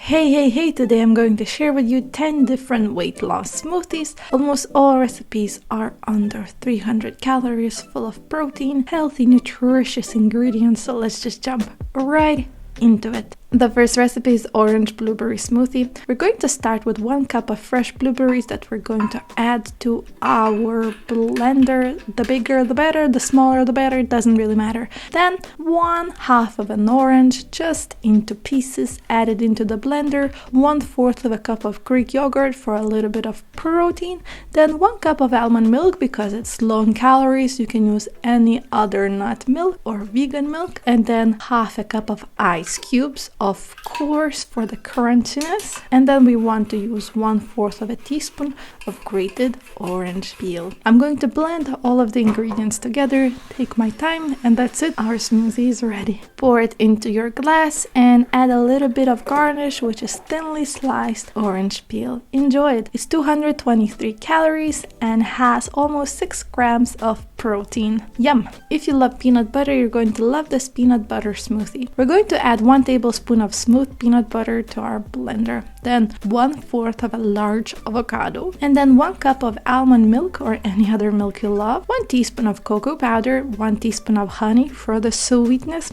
Hey, today I'm going to share with you 10 different weight loss smoothies. Almost all recipes are under 300 calories, full of protein, healthy, nutritious ingredients, so let's just jump right into it. The first recipe is orange blueberry smoothie. We're going to start with 1 cup of fresh blueberries that we're going to add to our blender. The bigger the better, the smaller the better, it doesn't really matter. Then 1/2 of an orange just into pieces, added into the blender. 1/4 of a cup of Greek yogurt for a little bit of protein. Then 1 cup of almond milk because it's low in calories. You can use any other nut milk or vegan milk. And then 1/2 cup of ice cubes, of course, for the crunchiness. And then we want to use 1/4 of a teaspoon of grated orange peel. I'm going to blend all of the ingredients together, take my time, and that's it. Our smoothie is ready. Pour it into your glass and add a little bit of garnish, which is thinly sliced orange peel. Enjoy it. It's 223 calories and has almost 6 grams of protein. Yum! If you love peanut butter, you're going to love this peanut butter smoothie. We're going to add 1 tablespoon of smooth peanut butter to our blender. Then 1/4 of a large avocado. And then 1 cup of almond milk or any other milk you love. 1 teaspoon of cocoa powder. 1 teaspoon of honey for the sweetness.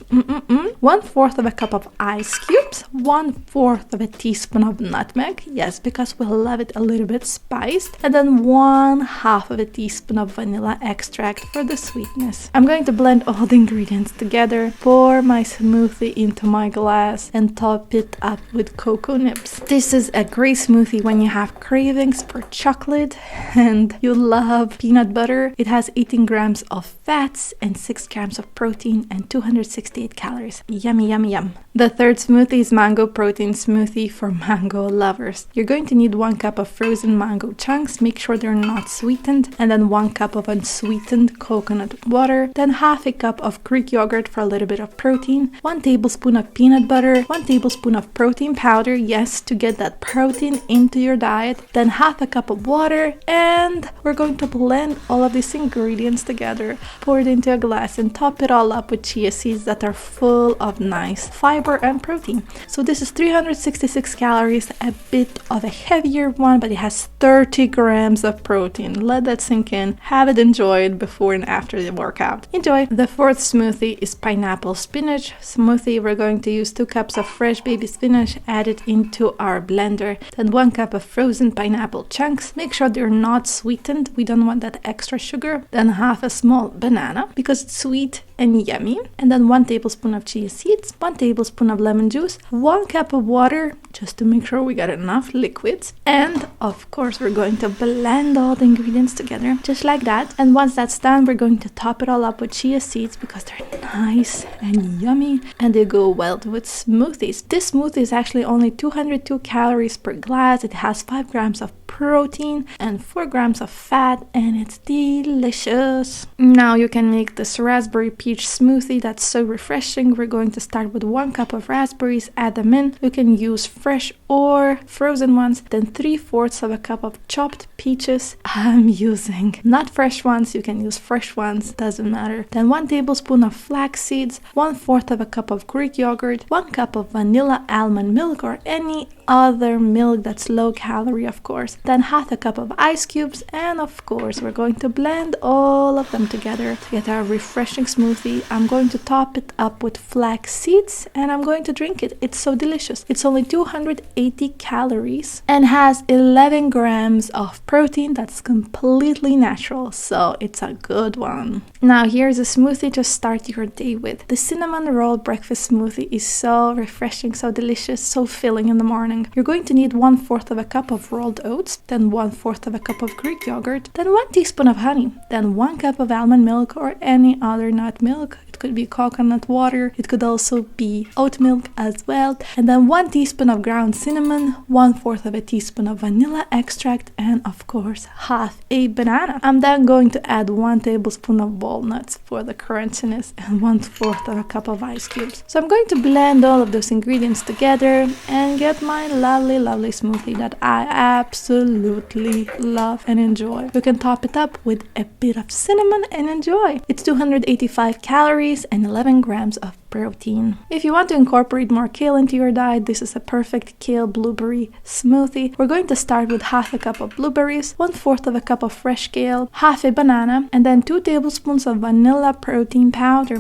1/4 of a cup of ice cubes. 1/4 of a teaspoon of nutmeg. Yes, because we love it a little bit spiced. And then 1/2 of a teaspoon of vanilla extract for the sweetness. I'm going to blend all the ingredients together, pour my smoothie into my glass, and top it up with cocoa nibs. This is a great smoothie when you have cravings for chocolate and you love peanut butter. It has 18 grams of fats and 6 grams of protein and 268 calories. Yummy, yummy, yum. The third smoothie is mango protein smoothie for mango lovers. You're going to need 1 cup of frozen mango chunks. Make sure they're not sweetened. And then 1 cup of unsweetened coconut water. Then 1/2 cup of Greek yogurt for a little bit of protein. 1 tablespoon of peanut butter. 1 tablespoon of protein powder. Yes, to get that protein into your diet. Then 1/2 cup of water. And we're going to blend all of these ingredients together. Pour it into a glass and top it all up with chia seeds that are full of nice fiber and protein. So this is 366 calories, a bit of a heavier one, but it has 30 grams of protein. Let that sink in. Have it enjoyed before and after the workout. Enjoy! The fourth smoothie is pineapple spinach smoothie. We're going to use 2 cups of fresh baby spinach, add it into our blender. Then 1 cup of frozen pineapple chunks. Make sure they're not sweetened. We don't want that extra sugar. Then 1/2 a small banana because it's sweet and yummy. And then 1 tablespoon of chia seeds, 1 tablespoon of lemon juice, 1 cup of water, just to make sure we got enough liquids. And of course, we're going to blend all the ingredients together, just like that. And once that's done, we're going to top it all up with chia seeds because they're nice and yummy and they go well with smoothies. This smoothie is actually only 202 calories per glass. It has 5 grams of protein and 4 grams of fat, and it's delicious. Now you can make this raspberry peach smoothie that's so refreshing. We're going to start with 1 cup of raspberries, add them in. You can use fresh or frozen ones. Then 3/4 of a cup of chopped peaches. I'm using not fresh ones, you can use fresh ones, doesn't matter. Then 1 tablespoon of flax seeds, 1/4 of a cup of Greek yogurt, 1 cup of vanilla almond milk or any other milk that's low calorie, of course. Then 1/2 cup of ice cubes, and of course we're going to blend all of them together to get our refreshing smoothie. I'm going to top it up with flax seeds and I'm going to drink it. It's so delicious. It's only 280 calories and has 11 grams of protein that's completely natural, so it's a good one. Now here's a smoothie to start your day with. The cinnamon roll breakfast smoothie is so refreshing, so delicious, so filling in the morning. You're going to need 1/4 of a cup of rolled oats, then 1/4 of a cup of Greek yogurt, then 1 teaspoon of honey, then 1 cup of almond milk or any other nut milk. It could be coconut water, it could also be oat milk as well, and then 1 teaspoon of ground cinnamon, 1/4 of a teaspoon of vanilla extract, and of course 1/2 a banana. I'm then going to add 1 tablespoon of walnuts for the crunchiness and 1/4 of a cup of ice cubes. So I'm going to blend all of those ingredients together and get my lovely smoothie that I absolutely love and enjoy. You can top it up with a bit of cinnamon and enjoy. It's 285 calories and 11 grams of protein. If you want to incorporate more kale into your diet, this is a perfect kale blueberry smoothie. We're going to start with half a cup of blueberries, 1/4 of a cup of fresh kale, half a banana, and then 2 tablespoons of vanilla protein powder.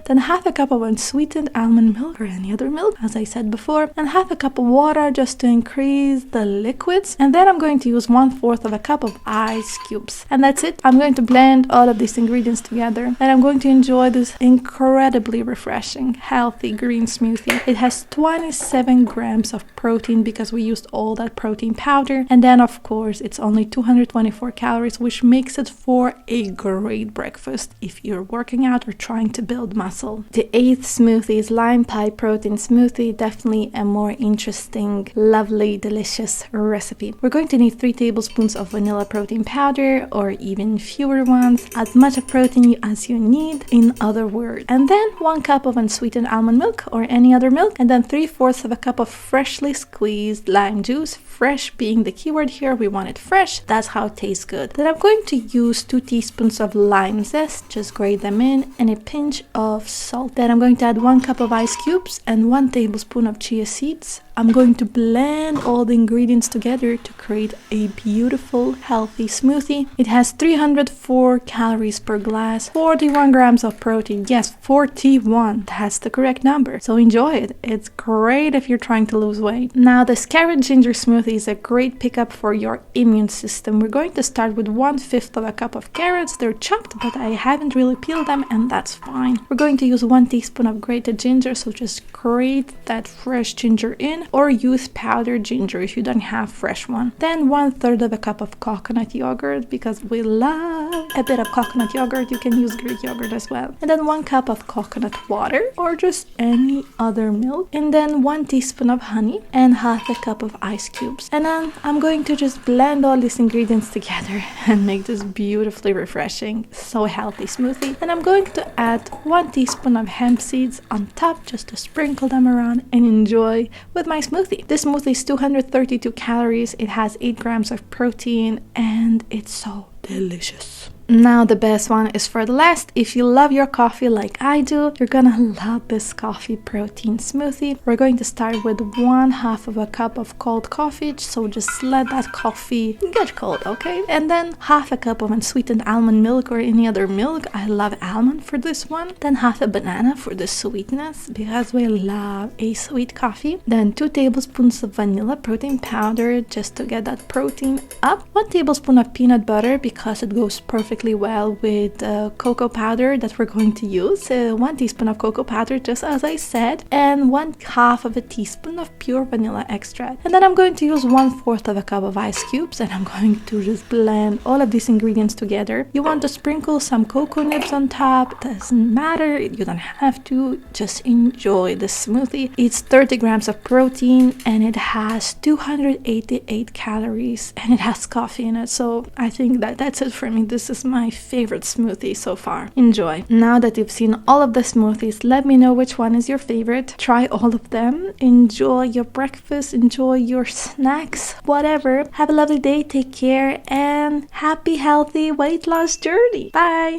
Then half a cup of unsweetened almond milk or any other milk, as I said before, and half a cup of water just to increase the liquids. And then I'm going to use 1/4 of a cup of ice cubes. And that's it. I'm going to blend all of these ingredients together, and I'm going to enjoy this incredibly refreshing, healthy green smoothie. It has 27 grams of protein because we used all that protein powder. And then, of course, it's only 224 calories, which makes it for a great breakfast if you're working out or trying to build muscle. The 8th smoothie is lime pie protein smoothie. Definitely a more interesting, lovely, delicious recipe. We're going to need 3 tablespoons of vanilla protein powder, or even fewer ones, as much protein as you need, in other words. And then 1 cup of unsweetened almond milk or any other milk, and then 3/4 of a cup of freshly squeezed lime juice. Fresh being the keyword here, we want it fresh. That's how it tastes good. Then I'm going to use 2 teaspoons of lime zest, just grate them in, and a pinch of salt. Then I'm going to add 1 cup of ice cubes and 1 tablespoon of chia seeds. I'm going to blend all the ingredients together to create a beautiful, healthy smoothie. It has 304 calories per glass, 41 grams of protein. Yes, 41. That's the correct number. So enjoy it. It's great if you're trying to lose weight. Now, this carrot ginger smoothie is a great pickup for your immune system. We're going to start with 1/5 of a cup of carrots. They're chopped, but I haven't really peeled them, and that's fine. We're going to use 1 teaspoon of grated ginger, so just grate that fresh ginger in, or use powdered ginger if you don't have fresh one. Then 1/3 of a cup of coconut yogurt, because we love a bit of coconut yogurt. You can use Greek yogurt as well. And then 1 cup of coconut water, or just any other milk. And then 1 teaspoon of honey and half a cup of ice cubes. And then I'm going to just blend all these ingredients together and make this beautifully refreshing, so healthy smoothie. And I'm going to add 1 teaspoon of hemp seeds on top, just to sprinkle them around and enjoy with my smoothie. This smoothie is 232 calories. It has 8 grams of protein, and it's so delicious. Now the best one is for the last. If you love your coffee like I do, you're gonna love this coffee protein smoothie. We're going to start with 1/2 of a cup of cold coffee, so just let that coffee get cold, okay? And then half a cup of unsweetened almond milk or any other milk. I love almond for this one. Then half a banana for the sweetness, because we love a sweet coffee. Then 2 tablespoons of vanilla protein powder, just to get that protein up. 1 tablespoon of peanut butter, because it goes perfectly well with cocoa powder that we're going to use. 1 teaspoon of cocoa powder, just as I said, and 1/2 of a teaspoon of pure vanilla extract. And then I'm going to use 1/4 of a cup of ice cubes, and I'm going to just blend all of these ingredients together. You want to sprinkle some cocoa nibs on top, doesn't matter, you don't have to, just enjoy the smoothie. It's 30 grams of protein, and it has 288 calories, and it has coffee in it, so I think that's it for me. This is my favorite smoothie so far. Enjoy. Now that you've seen all of the smoothies, let me know which one is your favorite. Try all of them. Enjoy your breakfast, enjoy your snacks, whatever. Have a lovely day, take care, and happy, healthy weight loss journey. Bye!